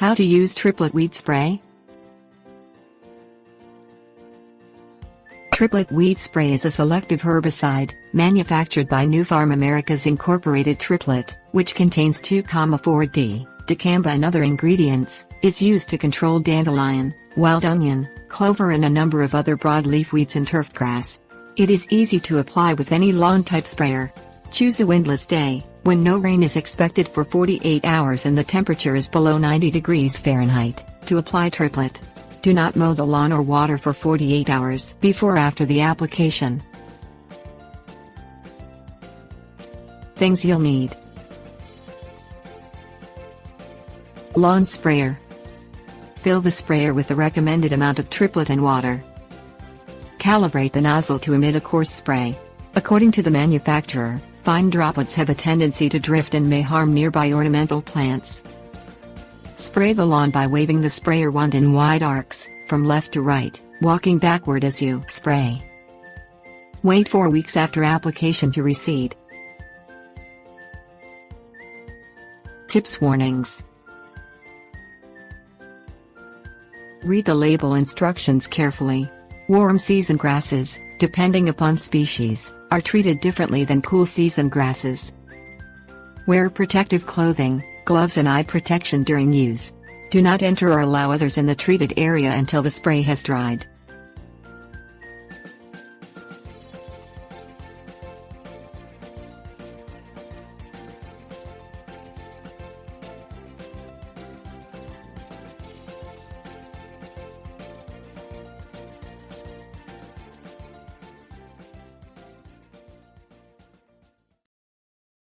How to use Triplet Weed Spray? Triplet Weed Spray is a selective herbicide, manufactured by Nufarm Americas Incorporated. Triplet, which contains 2,4-D, dicamba and other ingredients, is used to control dandelion, wild onion, clover and a number of other broadleaf weeds and turfgrass. It is easy to apply with any lawn-type sprayer. Choose a windless day, when no rain is expected for 48 hours and the temperature is below 90 degrees Fahrenheit, to apply triplet. Do not mow the lawn or water for 48 hours before or after the application. Things you'll need: lawn sprayer. Fill the sprayer with the recommended amount of triplet and water. Calibrate the nozzle to emit a coarse spray. According to the manufacturer, fine droplets have a tendency to drift and may harm nearby ornamental plants. Spray the lawn by waving the sprayer wand in wide arcs, from left to right, walking backward as you spray. Wait 4 weeks after application to reseed. Tips: warnings. Read the label instructions carefully. Warm season grasses, depending upon species, are treated differently than cool season grasses. Wear protective clothing, gloves and eye protection during use. Do not enter or allow others in the treated area until the spray has dried.